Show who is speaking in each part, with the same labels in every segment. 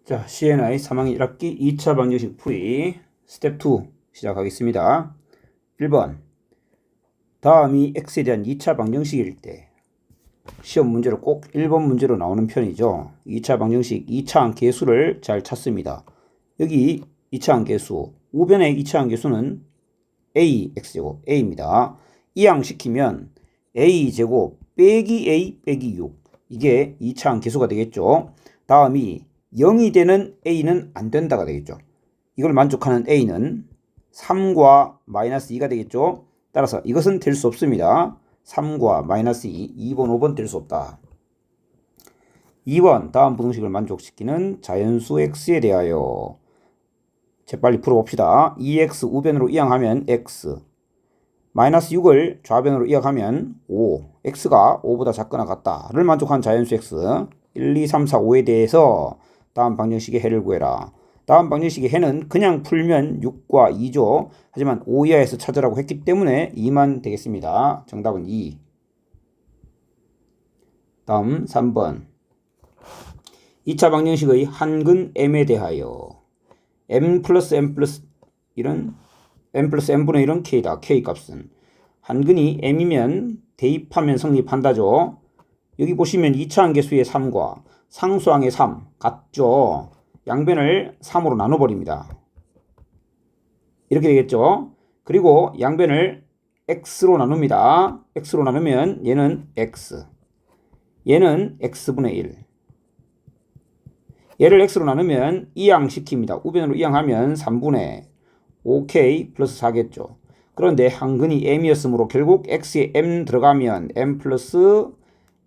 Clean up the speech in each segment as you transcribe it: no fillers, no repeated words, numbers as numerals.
Speaker 1: 자, CNI 3학년 1학기 2차 방정식 풀이 스텝 2 시작하겠습니다. 1번. 다음이 x에 대한 2차 방정식일 때 시험 문제로 꼭 1번 문제로 나오는 편이죠. 2차 방정식 2차항 계수를 잘 찾습니다. 여기 2차항 계수, 우변의 2차항 계수는 ax제곱 a입니다. 이항시키면 a제곱 빼기 a 빼기 6, 이게 2차항 계수가 되겠죠. 다음이 0이 되는 a는 안 된다가 되겠죠. 이걸 만족하는 a는 3과 마이너스 2가 되겠죠. 따라서 이것은 될 수 없습니다. 3과 마이너스 2, 2번, 5번 될 수 없다. 2번, 다음 부등식을 만족시키는 자연수 x에 대하여 재빨리 풀어봅시다. 2x 우변으로 이항하면 x, 마이너스 6을 좌변으로 이항하면 5, x가 5보다 작거나 같다를 만족한 자연수 x, 1, 2, 3, 4, 5에 대해서 다음 방정식의 해를 구해라. 다음 방정식의 해는 그냥 풀면 6과 2죠. 하지만 5 이하에서 찾으라고 했기 때문에 2만 되겠습니다. 정답은 2. 다음 3번. 2차 방정식의 한근 m에 대하여 m 플러스 m 플러스 이런 m 플러스 m분의 1은 k다. k 값은 한근이 m이면 대입하면 성립한다죠. 여기 보시면 2차항 계수의 3과 상수항의 3 같죠. 양변을 3으로 나눠버립니다. 이렇게 되겠죠. 그리고 양변을 x로 나눕니다. x로 나누면 얘는 x, 얘는 x분의 1. 얘를 x로 나누면 이항시킵니다. 우변으로 이항하면 3분의 5k 플러스 4겠죠. 그런데 한근이 m이었으므로 결국 x에 m 들어가면 m 플러스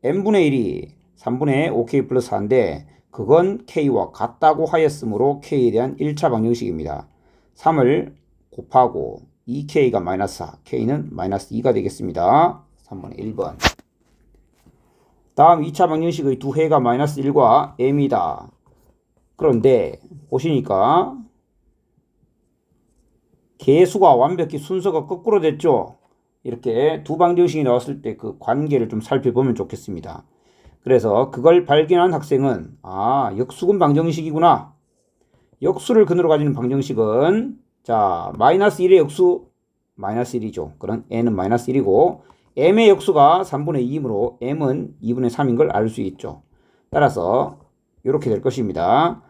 Speaker 1: m분의 1이 3분의 5k 플러스 4인데 그건 k와 같다고 하였으므로 k에 대한 1차 방정식입니다. 3을 곱하고 2k가 마이너스 4, k는 마이너스 2가 되겠습니다. 3번의 1번. 다음 2차 방정식의 두 해가 마이너스 1과 m이다. 그런데 보시니까 계수가 완벽히 순서가 거꾸로 됐죠. 이렇게 두 방정식이 나왔을 때 그 관계를 좀 살펴보면 좋겠습니다. 그래서 그걸 발견한 학생은 역수근 방정식이구나. 역수를 근으로 가지는 방정식은 자 마이너스 1의 역수 마이너스 1이죠. 그럼 n은 마이너스 1이고 m의 역수가 3분의 2이므로 m은 2분의 3인 걸 알 수 있죠. 따라서 이렇게 될 것입니다.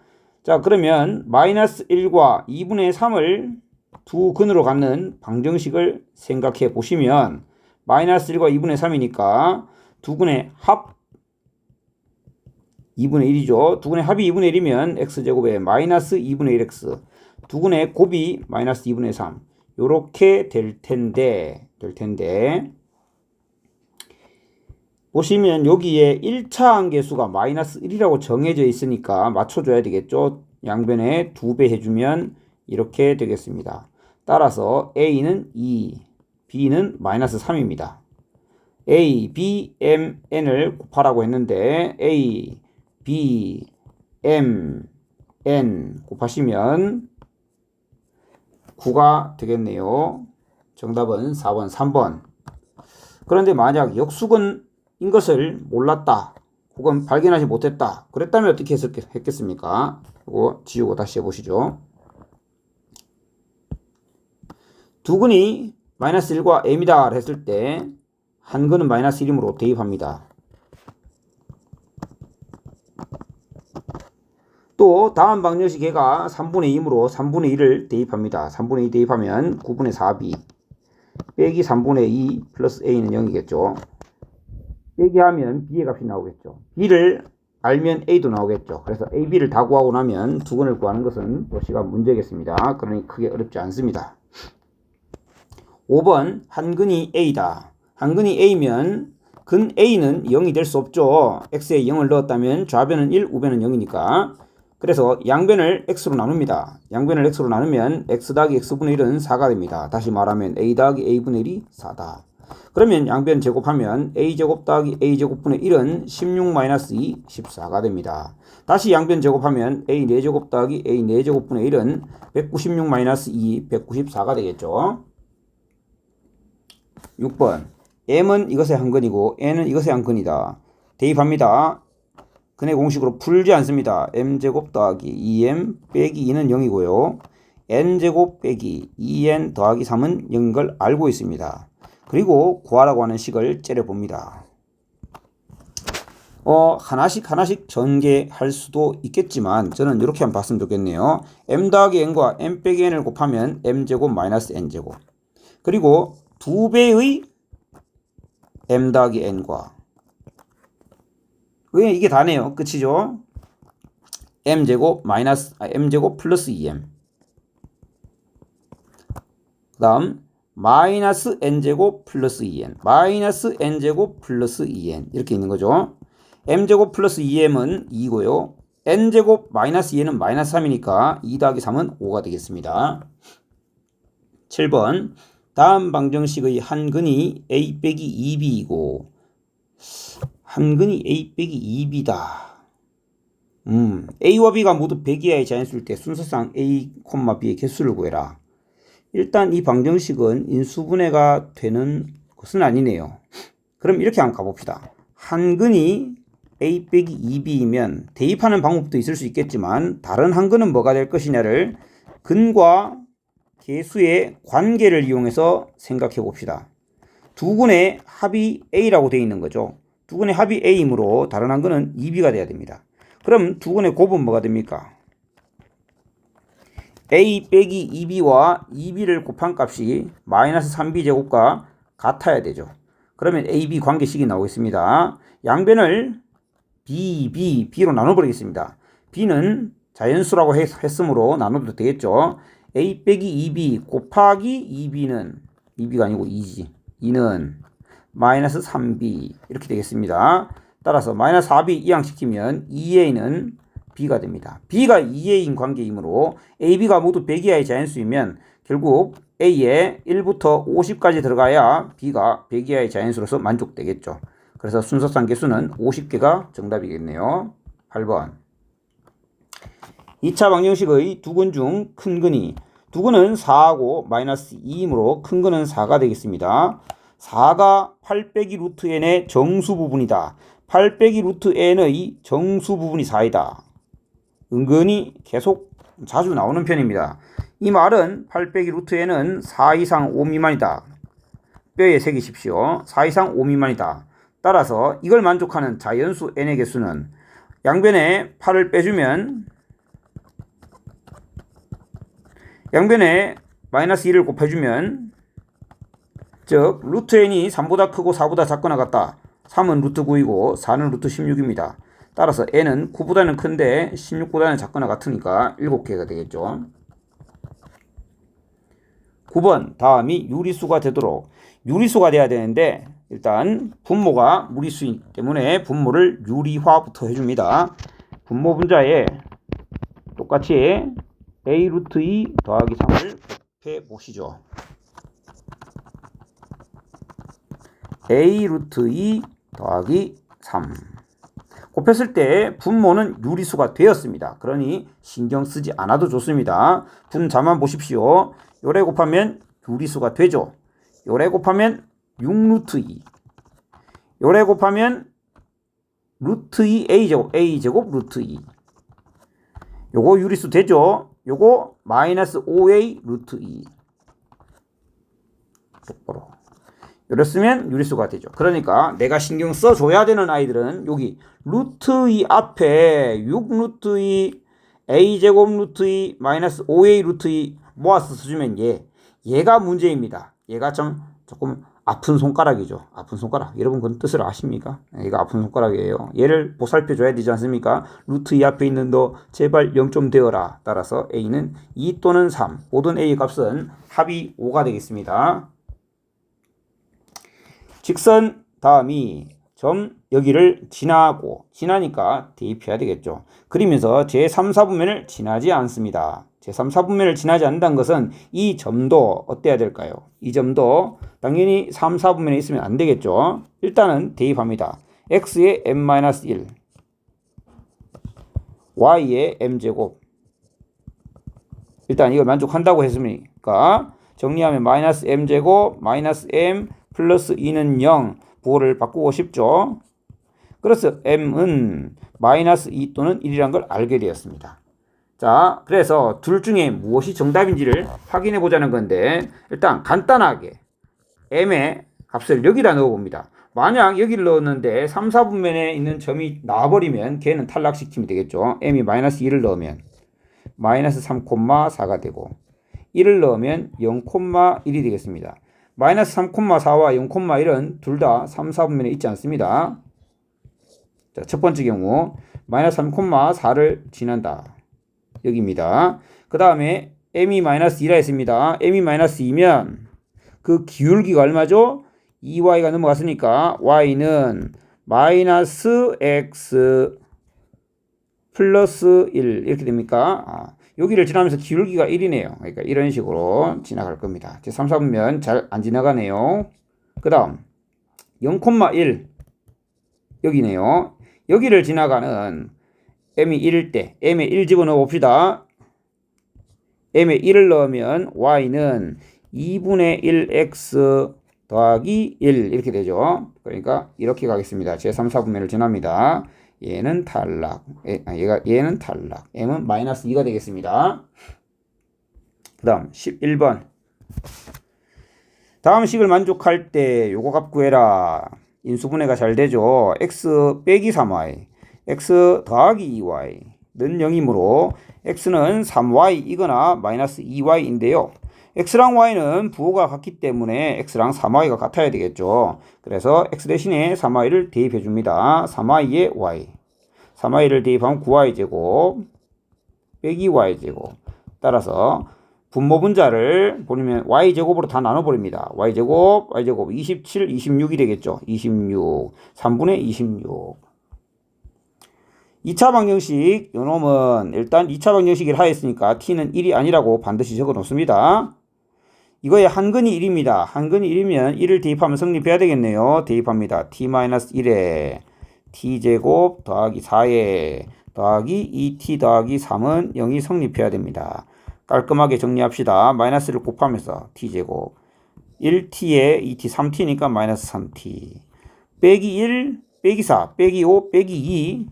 Speaker 1: 자 그러면 마이너스 1과 2분의 3을 두 근으로 갖는 방정식을 생각해 보시면 마이너스 1과 2분의 3이니까 두 근의 합 2분의 1이죠. 두 근의 합이 2분의 1이면 x제곱에 마이너스 2분의 1x, 두 근의 곱이 마이너스 2분의 3 요렇게 될 텐데 보시면 여기에 1차항 계수가 마이너스 1이라고 정해져 있으니까 맞춰줘야 되겠죠. 양변에 2배 해주면 이렇게 되겠습니다. 따라서 a는 2, b는 마이너스 3입니다. a, b, m, n을 곱하라고 했는데 a, b, m, n 곱하시면 9가 되겠네요. 정답은 4번, 3번. 그런데 만약 역수근인 것을 몰랐다 혹은 발견하지 못했다 그랬다면 어떻게 했겠습니까? 이거 지우고 다시 해보시죠. 두 근이 마이너스 1과 m이다 했을 때 한 근은 마이너스 1이므로 대입합니다. 또 다음 방정식 얘가 3분의 2이므로 3분의 2를 대입합니다. 3분의 2 대입하면 9분의 4b 빼기 3분의 2 플러스 a는 0이겠죠. 빼기하면 b의 값이 나오겠죠. b를 알면 a도 나오겠죠. 그래서 a, b를 다 구하고 나면 두 근을 구하는 것은 또 시간 문제겠습니다. 그러니 크게 어렵지 않습니다. 5번 한 근이 a다. 한 근이 a면 근 a는 0이 될 수 없죠. x에 0을 넣었다면 좌변은 1, 우변은 0이니까. 그래서 양변을 x로 나눕니다. 양변을 x로 나누면 x 더하기 x분의 1은 4가 됩니다. 다시 말하면 a 더하기 a분의 1이 4다. 그러면 양변 제곱하면 a제곱 더하기 a제곱분의 1은 16-2, 14가 됩니다. 다시 양변 제곱하면 a 4제곱 더하기 a 4제곱분의 1은 196-2, 194가 되겠죠. 6번 m은 이것의 한 근이고 n은 이것의 한 근이다. 대입합니다. 근의 공식으로 풀지 않습니다. m제곱 더하기 2m 빼기 2는 0이고요. n제곱 빼기 2n 더하기 3은 0인 걸 알고 있습니다. 그리고 구하라고 하는 식을 째려봅니다. 하나씩 전개할 수도 있겠지만 저는 이렇게 한번 봤으면 좋겠네요. m 더하기 n과 m 빼기 n을 곱하면 m제곱 마이너스 n제곱, 그리고 2배의 m 더하기 n과 이게 다네요. 끝이죠. m제곱 플러스 2m, 그 다음 마이너스 n제곱 플러스 2n, 마이너스 n제곱 플러스 2n 이렇게 있는 거죠. m제곱 플러스 2m은 2고요. n제곱 마이너스 2n은 마이너스 3이니까 2 더하기 3은 5가 되겠습니다. 7번 다음 방정식의 한 근이 a 빼기 2b이고 한 근이 a 빼기 2b다. a와 b가 모두 100 이하의 자연수일 때 순서상 a, b의 개수를 구해라. 일단 이 방정식은 인수분해가 되는 것은 아니네요. 그럼 이렇게 한번 가봅시다. 한 근이 a 빼기 2b이면 대입하는 방법도 있을 수 있겠지만 다른 한 근은 뭐가 될 것이냐를 근과 개수의 관계를 이용해서 생각해 봅시다. 두 근의 합이 a라고 되어 있는 거죠. 두 근의 합이 a이므로 다른 한 근은 2b가 돼야 됩니다. 그럼 두 근의 곱은 뭐가 됩니까? a 빼기 2b와 2b를 곱한 값이 마이너스 3b 제곱과 같아야 되죠. 그러면 ab 관계식이 나오겠습니다. 양변을 b로 나눠버리겠습니다. b는 자연수라고 했으므로 나눠도 되겠죠. a 빼기 2b 곱하기 2b가 아니고 2지. 2는 마이너스 3b 이렇게 되겠습니다. 따라서 마이너스 4b 이항시키면 2a는 b가 됩니다. b가 2a인 관계이므로 ab가 모두 100 이하의 자연수이면 결국 a에 1부터 50까지 들어가야 b가 100 이하의 자연수로서 만족되겠죠. 그래서 순서상 개수는 50개가 정답이겠네요. 8번 2차 방정식의 두 근 중 큰 근이 두 근은 4하고 마이너스 2이므로 큰 근은 4가 되겠습니다. 4가 8 빼기 루트 n의 정수 부분이다. 8 빼기 루트 n의 정수 부분이 4이다. 은근히 계속 자주 나오는 편입니다. 이 말은 8 빼기 루트 n은 4 이상 5 미만이다. 뼈에 새기십시오. 4 이상 5 미만이다. 따라서 이걸 만족하는 자연수 n의 개수는 양변에 8을 빼주면 양변에 마이너스 2를 곱해주면 즉 루트 n이 3보다 크고 4보다 작거나 같다. 3은 루트 9이고 4는 루트 16입니다. 따라서 n은 9보다는 큰데 16보다는 작거나 같으니까 7개가 되겠죠. 9번 다음이 유리수가 되도록 유리수가 돼야 되는데 일단 분모가 무리수이기 때문에 분모를 유리화부터 해줍니다. 분모 분자에 똑같이 a 루트 2 더하기 3을 곱해 보시죠. a 루트 2 더하기 3 곱했을 때 분모는 유리수가 되었습니다. 그러니 신경 쓰지 않아도 좋습니다. 분자만 보십시오. 요래 곱하면 유리수가 되죠. 요래 곱하면 6루트 2 요래 곱하면 루트 2 a제곱 루트 2 요거 유리수 되죠. 요거 마이너스 5a 루트 2 똑바로 이랬으면 유리수가 되죠. 그러니까 내가 신경 써줘야 되는 아이들은 여기 루트 2 앞에 6 루트 2 a제곱 루트 2 마이너스 5a 루트 2 모아서 써주면 얘가 문제입니다. 얘가 조금 아픈 손가락이죠. 아픈 손가락. 여러분 그런 뜻을 아십니까? 얘가 아픈 손가락이에요. 얘를 보살펴줘야 되지 않습니까? 루트 2 앞에 있는 너 제발 0좀 되어라. 따라서 a는 2 또는 3 모든 a 값은 합이 5가 되겠습니다. 직선 다음이 점 여기를 지나니까 대입해야 되겠죠. 그리면서 제3, 4분면을 지나지 않습니다. 제3, 4분면을 지나지 않는다는 것은 이 점도 어때야 될까요? 이 점도 당연히 3, 4분면에 있으면 안 되겠죠. 일단은 대입합니다. x에 m-1 y에 m제곱 일단 이걸 만족한다고 했으니까 정리하면 마이너스 m제곱 마이너스 m 플러스 2는 0 부호를 바꾸고 싶죠. 그래서 m은 마이너스 2 또는 1이라는 걸 알게 되었습니다. 자, 그래서 둘 중에 무엇이 정답인지를 확인해 보자는 건데, 일단 간단하게 m의 값을 여기다 넣어봅니다. 만약 여기를 넣었는데 3, 4분면에 있는 점이 나와버리면 걔는 탈락시키면 되겠죠. m이 마이너스 2를 넣으면 마이너스 3,4가 되고 1을 넣으면 0,1이 되겠습니다. 마이너스 3,4와 0,1은 둘 다 3, 4분면에 있지 않습니다. 자, 첫 번째 경우 마이너스 3,4를 지난다. 여기입니다. 그 다음에 m이 마이너스 2라 했습니다. m이 마이너스 2면 그 기울기가 얼마죠? 2y가 넘어갔으니까 y는 마이너스 x 플러스 1 이렇게 됩니까? 여기를 지나면서 기울기가 1이네요. 그러니까 이런 식으로 지나갈 겁니다. 3, 4분면 잘 안 지나가네요. 그 다음 0,1 여기네요. 여기를 지나가는 m이 1일 때 m에 1 집어넣어 봅시다. m에 1을 넣으면 y는 2분의 1x 더하기 1 이렇게 되죠. 그러니까 이렇게 가겠습니다. 제3, 4분면을 지납니다. 얘는 탈락. 얘는 탈락. m은 마이너스 2가 되겠습니다. 그 다음 11번. 다음 식을 만족할 때 요거 값 구해라. 인수분해가 잘 되죠. x 빼기 3y, x 더하기 2y 는 0이므로 x는 3y이거나 마이너스 2y인데요. x랑 y는 부호가 같기 때문에 x랑 3y가 같아야 되겠죠. 그래서 x 대신에 3y를 대입해 줍니다. 3y에 y. 3y를 대입하면 9y제곱 빼기 y제곱. 따라서 분모 분자를 보면 y제곱으로 다 나눠버립니다. y제곱 27, 26이 되겠죠. 26, 3분의 26. 2차 방정식 요놈은 일단 2차 방정식을 하였으니까 t는 1이 아니라고 반드시 적어 놓습니다. 이거의 한근이 1입니다. 한근이 1이면 1을 대입하면 성립해야 되겠네요. 대입합니다. t-1에 t제곱 더하기 4에 더하기 2t 더하기 3은 0이 성립해야 됩니다. 깔끔하게 정리합시다. 마이너스를 곱하면서 t제곱 1t에 2t 3t니까 마이너스 3t 빼기 1 빼기 4 빼기 5 빼기 2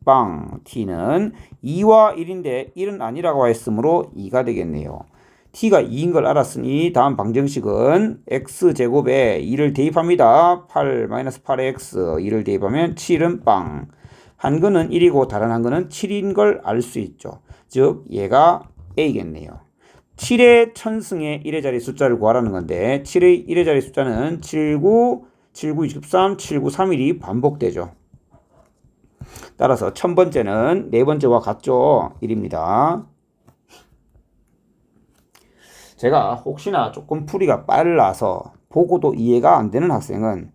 Speaker 1: 빵 t는 2와 1인데 1은 아니라고 했으므로 2가 되겠네요. t가 2인 걸 알았으니 다음 방정식은 x제곱에 2를 대입합니다. 8 마이너스 8의 x 2를 대입하면 7은 빵. 한 근은 1이고 다른 한 근은 7인 걸 알 수 있죠. 즉 얘가 a겠네요. 7의 천승의 1의 자리 숫자를 구하라는 건데 7의 1의 자리 숫자는 79, 79, 23, 79, 31이 반복되죠. 따라서 1000번째는 네 번째와 같죠. 1입니다. 제가 혹시나 조금 풀이가 빨라서 보고도 이해가 안 되는 학생은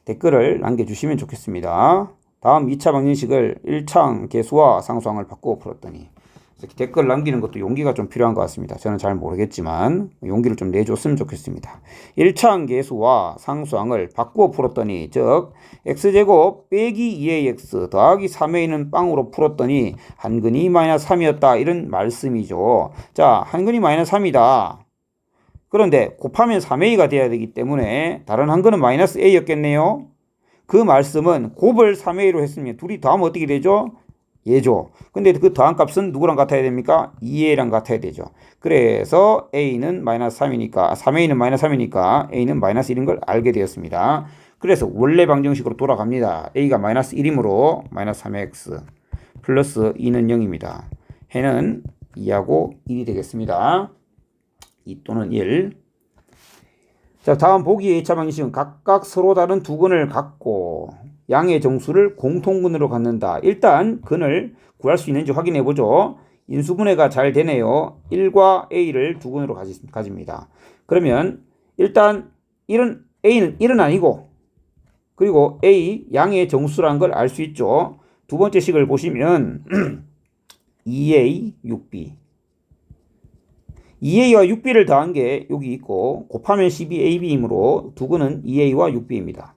Speaker 1: 댓글을 남겨주시면 좋겠습니다. 다음 2차 방정식을 1차항 계수와 상수항을 바꾸어 풀었더니 이렇게 댓글 남기는 것도 용기가 좀 필요한 것 같습니다. 저는 잘 모르겠지만 용기를 좀 내줬으면 좋겠습니다. 1차항 계수와 상수항을 바꾸어 풀었더니 즉 x제곱 빼기 2의 x 더하기 3에 있는 빵으로 풀었더니 한근이 마이너스 3이었다 이런 말씀이죠. 자, 한근이 마이너스 3이다. 그런데 곱하면 3a가 돼야 되기 때문에 다른 한근은 마이너스 a였겠네요. 그 말씀은 곱을 3a로 했으면 둘이 더하면 어떻게 되죠? 얘죠. 근데 그 더한 값은 누구랑 같아야 됩니까? 2a랑 같아야 되죠. 그래서 a는 마이너스 3이니까 3a는 마이너스 3이니까 a는 마이너스 1인 걸 알게 되었습니다. 그래서 원래 방정식으로 돌아갑니다. a가 마이너스 1이므로 마이너스 3x 플러스 2는 0입니다. 해는 2하고 1이 되겠습니다. 2 또는 1. 자, 다음 보기의 2차 방정식은 각각 서로 다른 두 근을 갖고 양의 정수를 공통근으로 갖는다. 일단 근을 구할 수 있는지 확인해 보죠. 인수분해가 잘 되네요. 1과 a를 두 근으로 가집니다. 그러면 일단 A는 1은 아니고 그리고 a 양의 정수라는 걸 알 수 있죠. 두 번째 식을 보시면 2a 6b 2a와 6b를 더한 게 여기 있고 곱하면 12ab이므로 두 근은 2a와 6b입니다.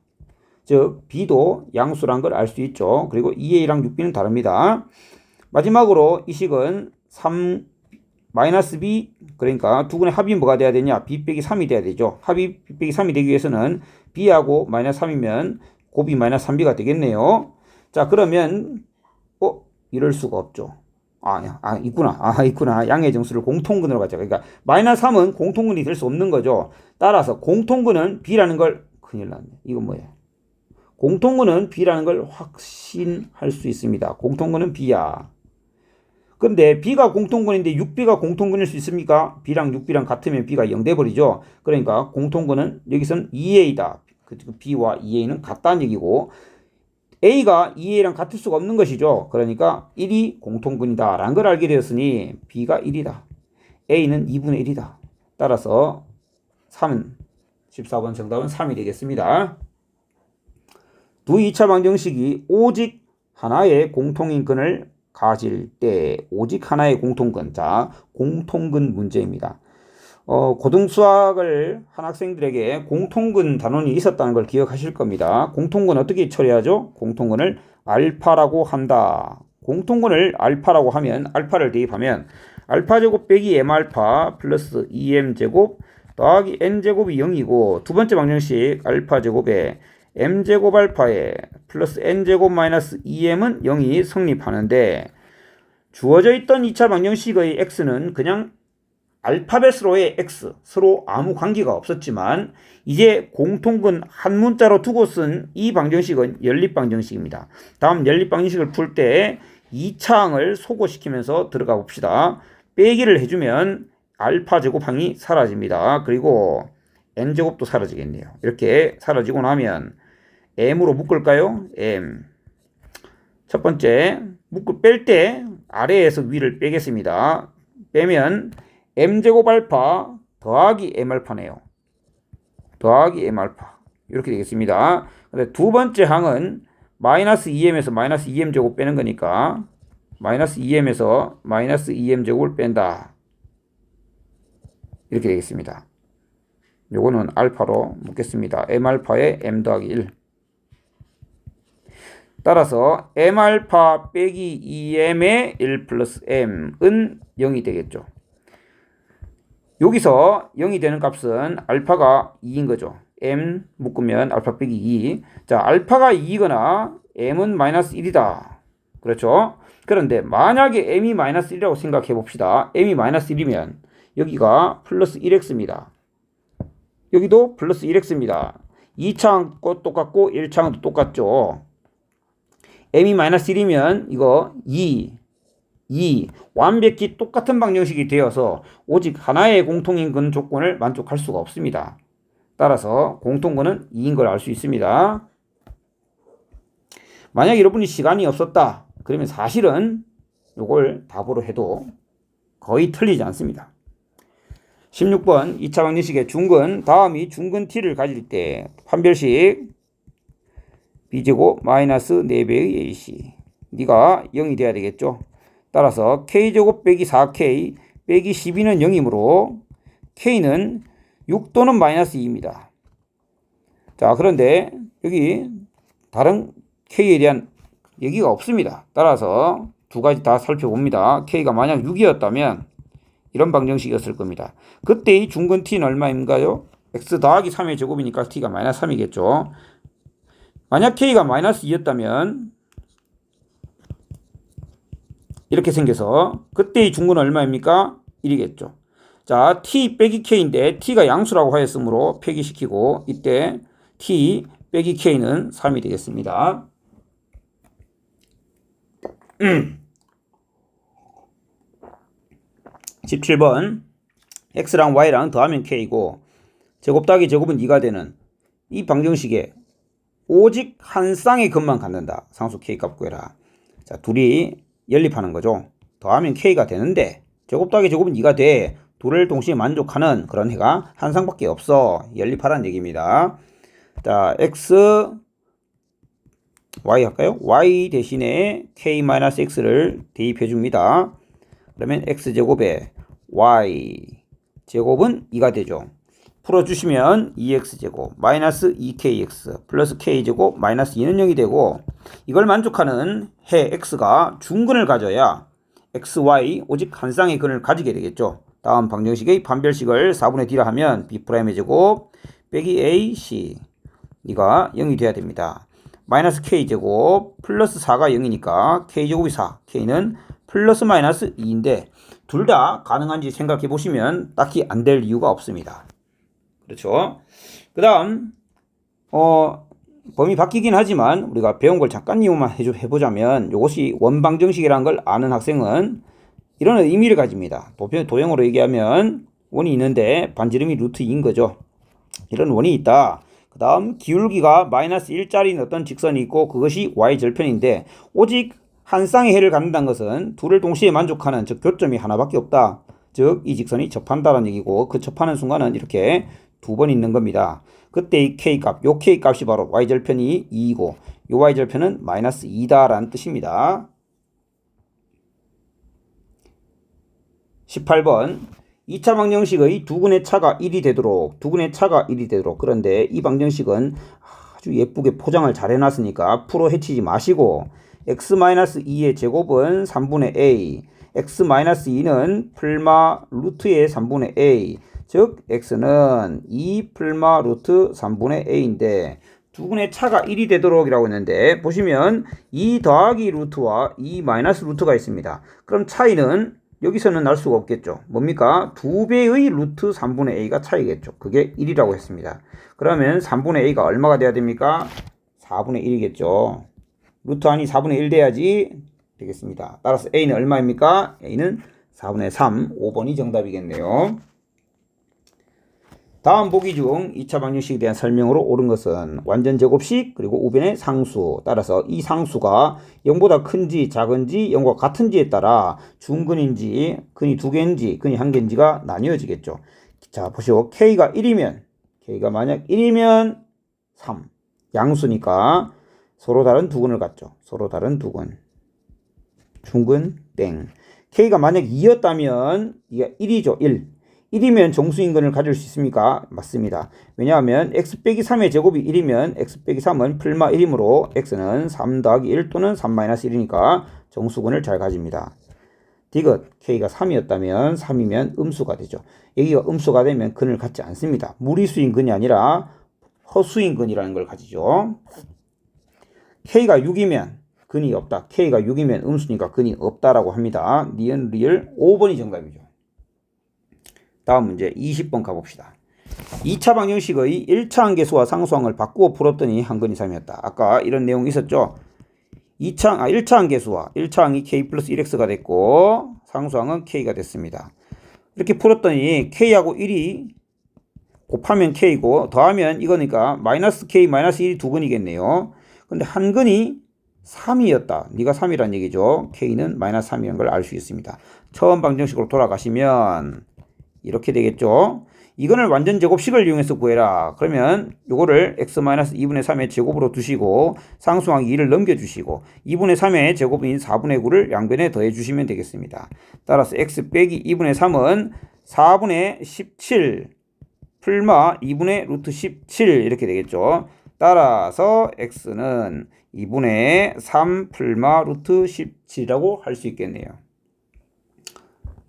Speaker 1: 즉 b도 양수란 걸 알 수 있죠. 그리고 2a랑 6b는 다릅니다. 마지막으로 이 식은 3 마이너스 b 그러니까 두 근의 합이 뭐가 돼야 되냐? b 빼기 3이 돼야 되죠. 합이 b 빼기 3이 되기 위해서는 b하고 마이너스 3이면 곱이 마이너스 3b가 되겠네요. 자, 그러면 이럴 수가 없죠. 있구나. 양의 정수를 공통근으로 가자. 그러니까 마이너스 3은 공통근이 될 수 없는 거죠. 따라서 공통근은 b라는 걸 큰일 났네. 이건 뭐야? 공통근은 b라는 걸 확신할 수 있습니다. 공통근은 b야. 근데 b가 공통근인데 6b가 공통근일 수 있습니까? b랑 6b랑 같으면 b가 0 돼버리죠. 그러니까 공통근은 여기서는 2a다. b와 2a는 같다는 얘기고 a가 2a랑 같을 수가 없는 것이죠. 그러니까 1이 공통근이다 라는 걸 알게 되었으니 b가 1이다. a는 2분의 1이다. 따라서 14번 정답은 3이 되겠습니다. 두 2차 방정식이 오직 하나의 공통인 근을 가질 때 오직 하나의 공통근. 자, 공통근 문제입니다. 고등수학을 한 학생들에게 공통근 단원이 있었다는 걸 기억하실 겁니다. 공통근 어떻게 처리하죠? 공통근을 알파라고 한다. 공통근을 알파라고 하면 알파를 대입하면 알파제곱 빼기 m알파 플러스 2m제곱 더하기 n제곱이 0이고 두 번째 방정식 알파제곱에 m제곱 알파에 플러스 n제곱 마이너스 2m은 0이 성립하는데 주어져 있던 2차 방정식의 x는 그냥 알파벳으로의 x, 서로 아무 관계가 없었지만 이제 공통근 한 문자로 두고 쓴 이 방정식은 연립방정식입니다. 다음 연립방정식을 풀 때 2차항을 소거시키면서 들어가 봅시다. 빼기를 해주면 알파 제곱항이 사라집니다. 그리고 n제곱도 사라지겠네요. 이렇게 사라지고 나면 m으로 묶을까요? m. 첫 번째, 뺄 때 아래에서 위를 빼겠습니다. 빼면 m제곱 알파 더하기 m알파네요. 더하기 m알파. 이렇게 되겠습니다. 근데 두 번째 항은 마이너스 2m에서 마이너스 2m제곱 빼는 거니까 마이너스 2m에서 마이너스 2m제곱을 뺀다. 이렇게 되겠습니다. 요거는 알파로 묶겠습니다. m알파에 m 더하기 1. 따라서 m알파 빼기 2m의 1 플러스 m은 0이 되겠죠. 여기서 0이 되는 값은 알파가 2인 거죠. m 묶으면 알파 빼기 2. 자, 알파가 2이거나 m은 마이너스 1이다. 그렇죠? 그런데 만약에 m이 마이너스 1이라고 생각해 봅시다. m이 마이너스 1이면 여기가 플러스 1x입니다. 여기도 플러스 1x입니다. 2차항 것 똑같고 1차항도 똑같죠. m이 마이너스 1이면 이거 2 완벽히 똑같은 방정식이 되어서 오직 하나의 공통인 근 조건을 만족할 수가 없습니다. 따라서 공통근은 2인 걸 알 수 있습니다. 만약 여러분이 시간이 없었다 그러면 사실은 이걸 답으로 해도 거의 틀리지 않습니다. 16번 2차 방정식의 중근 다음이 중근 t를 가질 때 판별식 b제곱 마이너스 4배의 ac 네가 0이 돼야 되겠죠. 따라서 k제곱 빼기 4k 빼기 12는 0이므로 k는 6 또는 마이너스 2입니다. 자, 그런데 여기 다른 k에 대한 얘기가 없습니다. 따라서 두 가지 다 살펴봅니다. k가 만약 6이었다면 이런 방정식이었을 겁니다. 그때 이 중근 t는 얼마인가요? x 더하기 3의 제곱이니까 t가 마이너스 3이겠죠. 만약 k가 마이너스 2였다면 이렇게 생겨서 그때의 중근은 얼마입니까? 1이겠죠. 자, t 빼기 k인데 t가 양수라고 하였으므로 폐기시키고 이때 t 빼기 k는 3이 되겠습니다. 17번 x랑 y랑 더하면 k고 제곱 더하기 제곱은 2가 되는 이 방정식에 오직 한 쌍의 근만 갖는다. 상수 k 값 구해라. 자, 둘이 연립하는 거죠. 더하면 k가 되는데 제곱 더하기 제곱은 2가 돼. 둘을 동시에 만족하는 그런 해가 한 쌍밖에 없어. 연립하라는 얘기입니다. 자, x y 할까요? y 대신에 k-x를 대입해 줍니다. 그러면 x제곱에 y 제곱은 2가 되죠. 풀어주시면 2x제곱 마이너스 2kx 플러스 k제곱 마이너스 2는 0이 되고 이걸 만족하는 해 x가 중근을 가져야 xy 오직 한 쌍의 근을 가지게 되겠죠. 다음 방정식의 판별식을 4분의 d라 하면 b'의 제곱 빼기 ac 이가 0이 돼야 됩니다. 마이너스 k제곱 플러스 4가 0이니까 k제곱이 4, k는 플러스 마이너스 2인데 둘 다 가능한지 생각해 보시면 딱히 안 될 이유가 없습니다. 그렇죠? 그 다음 범위 바뀌긴 하지만 우리가 배운 걸 잠깐 이용만 해보자면 이것이 원방정식이라는 걸 아는 학생은 이런 의미를 가집니다. 도형으로 얘기하면 원이 있는데 반지름이 루트 2인 거죠. 이런 원이 있다. 그 다음 기울기가 마이너스 1짜리인 어떤 직선이 있고 그것이 y절편인데 오직 한 쌍의 해를 갖는다는 것은 둘을 동시에 만족하는 즉 교점이 하나밖에 없다. 즉 이 직선이 접한다는 얘기고 그 접하는 순간은 이렇게 두 번 있는 겁니다. 그때 이 k값, 요 k값이 바로 y절편이 2이고 요 y절편은 마이너스 2다라는 뜻입니다. 18번 2차 방정식의 두근의 차가 1이 되도록 그런데 이 방정식은 아주 예쁘게 포장을 잘 해놨으니까 풀어 헤치지 마시고 x-2의 제곱은 3분의 a x-2는 풀마 루트의 3분의 a 즉 x는 2 풀마 루트 3분의 a인데 두근의 차가 1이 되도록 이라고 했는데 보시면 2 더하기 루트와 2 마이너스 루트가 있습니다. 그럼 차이는 여기서는 날 수가 없겠죠. 뭡니까? 2배의 루트 3분의 a가 차이겠죠. 그게 1이라고 했습니다. 그러면 3분의 a가 얼마가 돼야 됩니까? 4분의 1이겠죠. 루트 안이 4분의 1 돼야지 되겠습니다. 따라서 a는 얼마입니까? a는 4분의 3, 5번이 정답이겠네요. 다음 보기 중 2차 방정식에 대한 설명으로 옳은 것은 완전 제곱식 그리고 우변의 상수 따라서 이 상수가 0보다 큰지 작은지 0과 같은지에 따라 중근인지 근이 2개인지 근이 1개인지가 나뉘어지겠죠. 자 보시오. k가 1이면 k가 만약 1이면 3 양수니까 서로 다른 두 근을 갖죠. 서로 다른 두 근 중근 땡. k가 만약 2였다면 이게 1이죠. 1이면 정수인근을 가질 수 있습니까? 맞습니다. 왜냐하면 x 빼기 3의 제곱이 1이면 x 빼기 3은 풀마 1이므로 x는 3 더하기 1 또는 3 마이너스 1이니까 정수근을 잘 가집니다. 디귿 k가 3이었다면 3이면 음수가 되죠. 여기가 음수가 되면 근을 갖지 않습니다. 무리수인 근이 아니라 허수인 근이라는 걸 가지죠. k가 6이면 근이 없다. k가 6이면 음수니까 근이 없다라고 합니다. 니은 리을 5번이 정답이죠. 다음 문제 20번 가봅시다. 2차 방정식의 1차 함계수와 상수항을 바꾸어 풀었더니 한근이 3이었다. 아까 이런 내용이 있었죠. 1차 함계수와 1차 항이 k 플러스 1x가 됐고 상수항은 k가 됐습니다. 이렇게 풀었더니 k하고 1이 곱하면 k고 더하면 이거니까 마이너스 k 마이너스 1이 두 근이겠네요. 근데 한 근이 3이었다. 네가 3이란 얘기죠. k는 마이너스 3이라는 걸 알 수 있습니다. 처음 방정식으로 돌아가시면 이렇게 되겠죠. 이거를 완전 제곱식을 이용해서 구해라. 그러면 요거를 x-2분의 3의 제곱으로 두시고 상수항 2를 넘겨주시고 2분의 3의 제곱인 4분의 9를 양변에 더해 주시면 되겠습니다. 따라서 x 빼기 2분의 3은 4분의 17 풀마 2분의 루트 17 이렇게 되겠죠. 따라서 x는 2분의 3 풀마 루트 17이라고 할 수 있겠네요.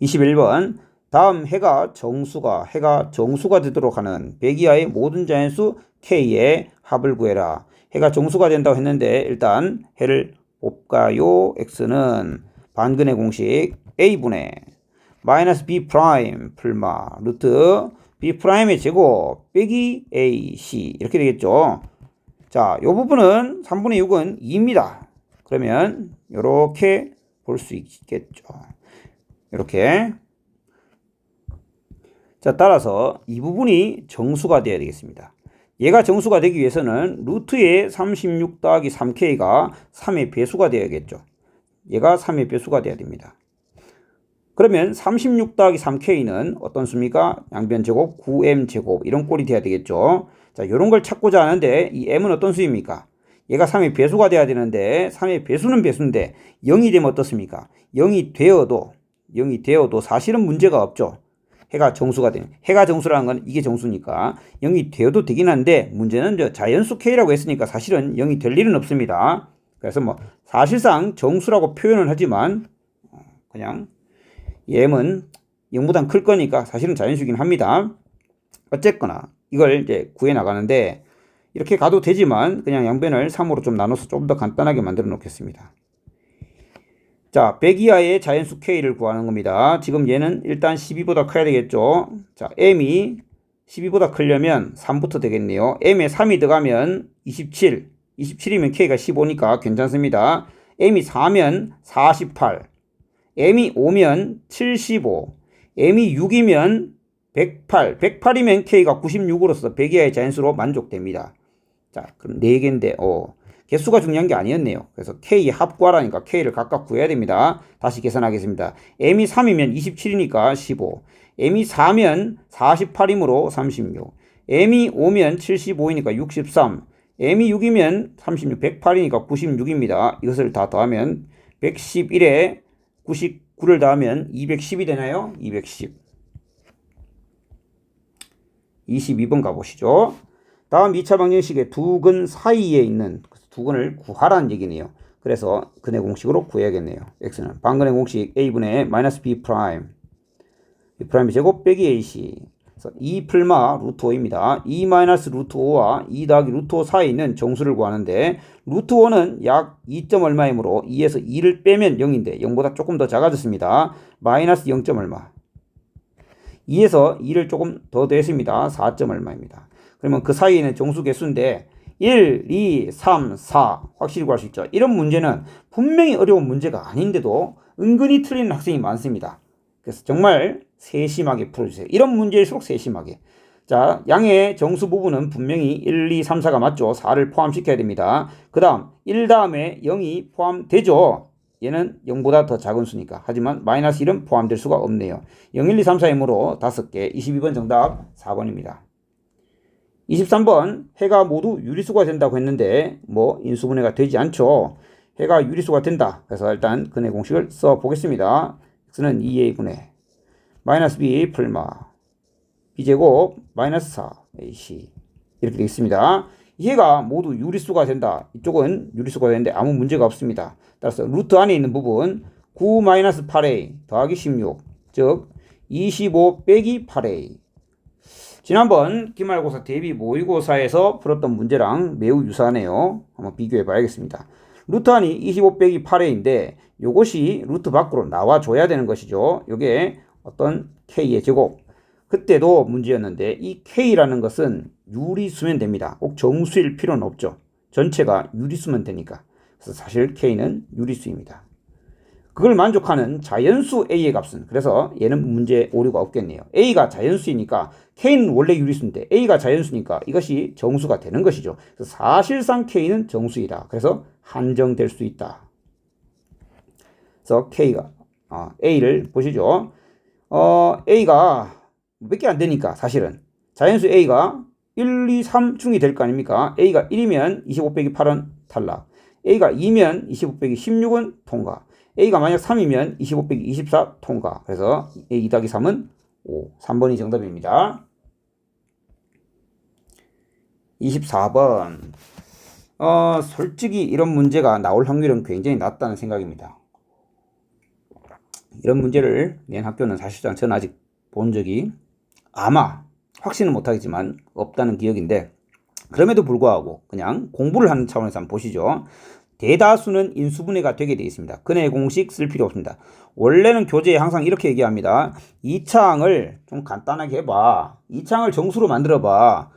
Speaker 1: 21번 다음 해가 정수가 되도록 하는 백이하의 모든 자연수 k의 합을 구해라. 해가 정수가 된다고 했는데 일단 해를 볼까요? x는 반근의 공식 a분의 마이너스 b 프라임 풀마 루트 b 프라임의 제곱 빼기 ac 이렇게 되겠죠. 자, 요 부분은 3분의 6은 2입니다. 그러면 이렇게 볼 수 있겠죠. 이렇게. 자, 따라서 이 부분이 정수가 되어야 되겠습니다. 얘가 정수가 되기 위해서는 루트의 36 더하기 3k가 3의 배수가 되어야겠죠. 얘가 3의 배수가 되어야 됩니다. 그러면 36 더하기 3k는 어떤 수입니까? 양변 제곱 9m 제곱 이런 꼴이 돼야 되겠죠. 자, 이런 걸 찾고자 하는데 이 m은 어떤 수입니까? 얘가 3의 배수가 돼야 되는데 3의 배수는 배수인데 0이 되면 어떻습니까? 0이 되어도 사실은 문제가 없죠. 해가 정수가 되는. 해가 정수라는 건 이게 정수니까 0이 되어도 되긴 한데 문제는 자연수 k라고 했으니까 사실은 0이 될 일은 없습니다. 그래서 뭐 사실상 정수라고 표현을 하지만 그냥 m은 0보단 클 거니까 사실은 자연수이긴 합니다. 어쨌거나 이걸 이제 구해 나가는데 이렇게 가도 되지만 그냥 양변을 3으로 좀 나눠서 좀 더 간단하게 만들어 놓겠습니다. 자, 100 이하의 자연수 K를 구하는 겁니다. 지금 얘는 일단 12보다 커야 되겠죠. 자, M이 12보다 크려면 3부터 되겠네요. M에 3이 들어가면 27. 27이면 K가 15니까 괜찮습니다. M이 4면 48. M이 5면 75. M이 6이면 108. 108이면 K가 96으로서 100 이하의 자연수로 만족됩니다. 자, 그럼 4개인데, 개수가 중요한 게 아니었네요. 그래서 K 합 구하라니까 K를 각각 구해야 됩니다. 다시 계산하겠습니다. M이 3이면 27이니까 15. M이 4면 48이므로 36. M이 5면 75이니까 63. M이 6이면 36, 108이니까 96입니다. 이것을 다 더하면 111에 99를 더하면 210이 되나요? 210. 22번 가보시죠. 다음 2차 방정식의 두 근 사이에 있는 두 근을 구하라는 얘기네요. 그래서 근의 공식으로 구해야겠네요. x는 반근의 공식 a분의 마이너스 b 프라임 b 프라임 제곱 빼기 ac. 그래서 2 풀마 루트 5입니다. 2 마이너스 루트 5와 2 더하기 루트 5 사이에 있는 정수를 구하는데 루트 5는 약 2. 얼마이므로 2에서 2를 빼면 0인데 0보다 조금 더 작아졌습니다. 마이너스 0. 얼마. 2에서 2를 조금 더 더했습니다. 4. 얼마입니다. 그러면 그 사이에 있는 정수 개수인데 1, 2, 3, 4 확실히 구할 수 있죠. 이런 문제는 분명히 어려운 문제가 아닌데도 은근히 틀리는 학생이 많습니다. 그래서 정말 세심하게 풀어주세요. 이런 문제일수록 세심하게. 자, 양의 정수 부분은 분명히 1, 2, 3, 4가 맞죠. 4를 포함시켜야 됩니다. 그 다음 1 다음에 0이 포함되죠. 얘는 0보다 더 작은 수니까. 하지만 마이너스 1은 포함될 수가 없네요. 0, 1, 2, 3, 4이므로 5개. 22번 정답 4번입니다. 23번 해가 모두 유리수가 된다고 했는데 뭐 인수분해가 되지 않죠. 해가 유리수가 된다. 그래서 일단 근의 공식을 써보겠습니다. x는 2a분의 마이너스 b 풀마 b제곱 마이너스 4 ac 이렇게 되겠습니다. 이 해가 모두 유리수가 된다. 이쪽은 유리수가 되는데 아무 문제가 없습니다. 따라서 루트 안에 있는 부분 9 마이너스 8a 더하기 16 즉 25 빼기 8a. 지난번 기말고사 대비 모의고사에서 풀었던 문제랑 매우 유사하네요. 한번 비교해 봐야겠습니다. 루트 안이 25 빼기 8a인데 요것이 루트 밖으로 나와줘야 되는 것이죠. 요게 어떤 k의 제곱. 그때도 문제였는데 이 k라는 것은 유리수면 됩니다. 꼭 정수일 필요는 없죠. 전체가 유리수면 되니까. 그래서 사실 k는 유리수입니다. 그걸 만족하는 자연수 a의 값은, 그래서 얘는 문제 오류가 없겠네요. a가 자연수이니까 k는 원래 유리수인데 a가 자연수니까 이것이 정수가 되는 것이죠. 그래서 사실상 k는 정수이다. 그래서 한정될 수 있다. 그래서 k가 a를 보시죠. a가 몇 개 안 되니까 사실은 자연수 a가 1, 2, 3 중이 될 거 아닙니까? a가 1이면 25 빼기 8은 탈락. a가 2면 25 빼기 16은 통과. a가 만약 3이면 25 빼기 24 통과. 그래서 a 2 더하기 3은 5. 3번이 정답입니다. 24번. 솔직히 이런 문제가 나올 확률은 굉장히 낮다는 생각입니다. 이런 문제를 낸 학교는 사실상 저는 아직 본 적이 아마 확신은 못하겠지만 없다는 기억인데, 그럼에도 불구하고 그냥 공부를 하는 차원에서 한번 보시죠. 대다수는 인수분해가 되게 되어 있습니다. 근의 공식 쓸 필요 없습니다. 원래는 교재에 항상 이렇게 얘기합니다. 이차항을 좀 간단하게 해봐. 이차항을 정수로 만들어봐.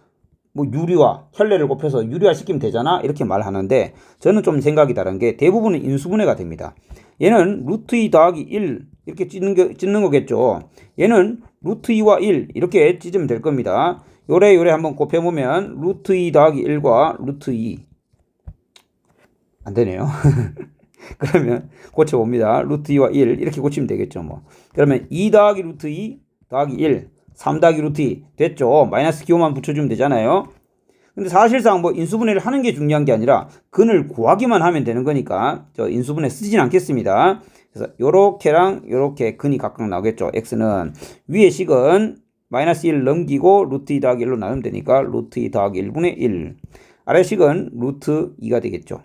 Speaker 1: 뭐 유리화, 혈례를 곱해서 유리화 시키면 되잖아. 이렇게 말하는데 저는 좀 생각이 다른 게 대부분은 인수분해가 됩니다. 얘는 루트 2 더하기 1 이렇게 찢는 거겠죠. 얘는 루트 2와 1 이렇게 찢으면 될 겁니다. 요래 한번 곱해보면 루트 2 더하기 1과 루트 2 안 되네요. 그러면 고쳐봅니다. 루트 2와 1 이렇게 고치면 되겠죠. 뭐 그러면 2 더하기 루트 2 더하기 1 3 더하기 루트 2 됐죠. 마이너스 기호만 붙여주면 되잖아요. 근데 사실상 뭐 인수분해를 하는 게 중요한 게 아니라 근을 구하기만 하면 되는 거니까 저 인수분해 쓰진 않겠습니다. 그래서 요렇게랑 요렇게 근이 각각 나오겠죠. x는 위의 식은 마이너스 1 넘기고 루트 2 더하기 1로 나누면 되니까 루트 2 더하기 1분의 1. 아래 식은 루트 2가 되겠죠.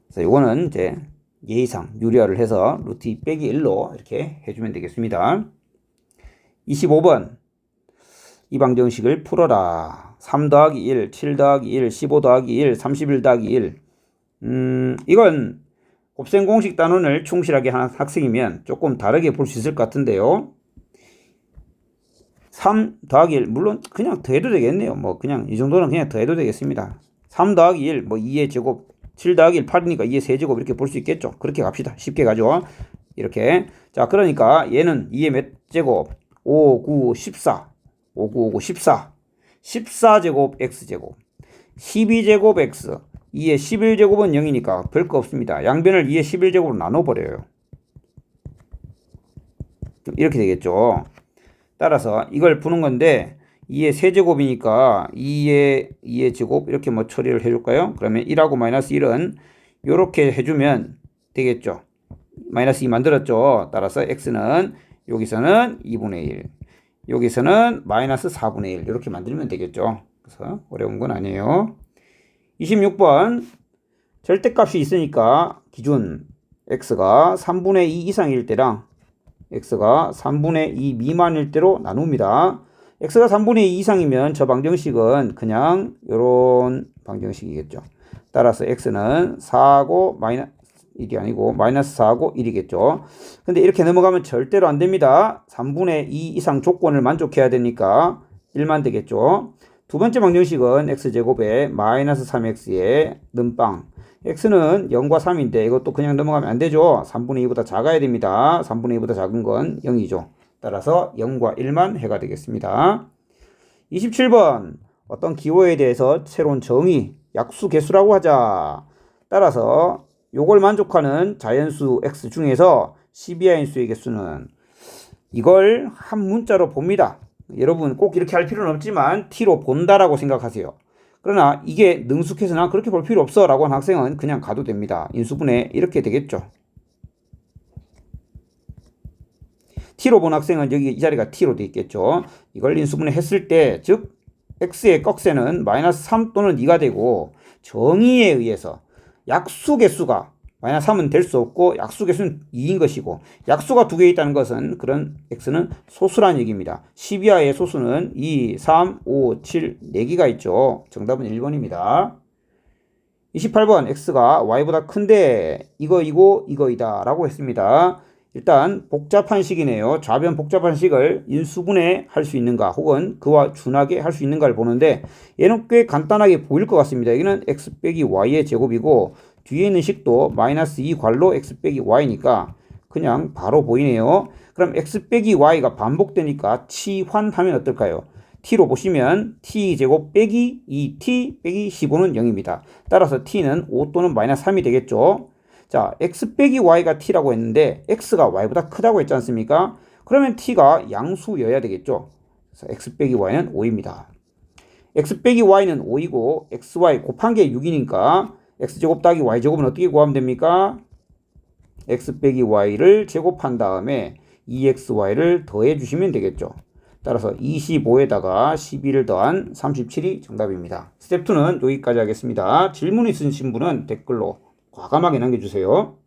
Speaker 1: 그래서 요거는 이제 예의상 유리화를 해서 루트 2 빼기 1로 이렇게 해주면 되겠습니다. 25번. 이 방정식을 풀어라. 3 더하기 1, 7 더하기 1, 15 더하기 1, 31 더하기 1. 이건 곱셈 공식 단원을 충실하게 하는 학생이면 조금 다르게 볼 수 있을 것 같은데요. 3 더하기 1, 물론 그냥 더해도 되겠네요. 뭐 그냥 이 정도는 그냥 더해도 되겠습니다. 3 더하기 1, 뭐 2의 제곱, 7 더하기 1, 8이니까 2의 세제곱 이렇게 볼 수 있겠죠. 그렇게 갑시다. 쉽게 가죠. 이렇게. 자, 그러니까 얘는 2의 몇 제곱? 5, 9, 14. 5, 9, 5, 9, 14. 14제곱 x제곱. 12제곱 x. 2의 11제곱은 0이니까 별 거 없습니다. 양변을 2의 11제곱으로 나눠버려요. 이렇게 되겠죠. 따라서 이걸 푸는 건데 2의 세제곱이니까 2의 제곱 이렇게 뭐 처리를 해줄까요? 그러면 1하고 마이너스 1은 이렇게 해주면 되겠죠. 마이너스 2 만들었죠. 따라서 x는 여기서는 2분의 1, 여기서는 마이너스 4분의 1 이렇게 만들면 되겠죠. 그래서 어려운 건 아니에요. 26번 절대값이 있으니까 기준 x가 3분의 2 이상일 때랑 x가 3분의 2 미만일 때로 나눕니다. x가 3분의 2 이상이면 저 방정식은 그냥 이런 방정식이겠죠. 따라서 x는 4하고 마이너스 1이 아니고 마이너스 4하고 1이겠죠. 근데 이렇게 넘어가면 절대로 안 됩니다. 3분의 2 이상 조건을 만족해야 되니까 1만 되겠죠. 두 번째 방정식은 x제곱에 마이너스 3x의 는빵. x는 0과 3인데 이것도 그냥 넘어가면 안 되죠. 3분의 2보다 작아야 됩니다. 3분의 2보다 작은 건 0이죠. 따라서 0과 1만 해가 되겠습니다. 27번 어떤 기호에 대해서 새로운 정의, 약수 개수라고 하자. 따라서 요걸 만족하는 자연수 x 중에서 12하인 수의 개수는 이걸 한 문자로 봅니다. 여러분 꼭 이렇게 할 필요는 없지만 t로 본다라고 생각하세요. 그러나 이게 능숙해서 나 그렇게 볼 필요 없어 라고 하는 학생은 그냥 가도 됩니다. 인수분해 이렇게 되겠죠. t로 본 학생은 여기 이 자리가 t로 돼 있겠죠. 이걸 인수분해 했을 때 즉 x의 꺽쇠는 마이너스 3 또는 2가 되고 정의에 의해서 약수 개수가 마이너스 3은 될 수 없고 약수 개수는 2인 것이고 약수가 두 개 있다는 것은 그런 x는 소수란 얘기입니다. 12하의 소수는 2, 3, 5, 7, 4개가 있죠. 정답은 1번입니다. 28번 x가 y보다 큰데 이거이고 이거이다 라고 했습니다. 일단 복잡한 식이네요. 좌변 복잡한 식을 인수분해 할 수 있는가 혹은 그와 준하게 할 수 있는가를 보는데 얘는 꽤 간단하게 보일 것 같습니다. 여기는 x 빼기 y의 제곱이고 뒤에 있는 식도 마이너스 2괄호 x 빼기 y니까 그냥 바로 보이네요. 그럼 x 빼기 y가 반복되니까 치환하면 어떨까요? t로 보시면 t제곱 빼기 2t 빼기 15는 0입니다. 따라서 t는 5 또는 마이너스 3이 되겠죠. 자, x 빼기 y가 t라고 했는데 x가 y보다 크다고 했지 않습니까? 그러면 t가 양수여야 되겠죠. 그래서 x 빼기 y는 5입니다. x 빼기 y는 5이고 xy 곱한 게 6이니까 x제곱 더하기 y제곱은 어떻게 구하면 됩니까? x 빼기 y를 제곱한 다음에 2xy를 더해 주시면 되겠죠. 따라서 25에다가 11을 더한 37이 정답입니다. 스텝 2는 여기까지 하겠습니다. 질문 있으신 분은 댓글로 과감하게 남겨주세요.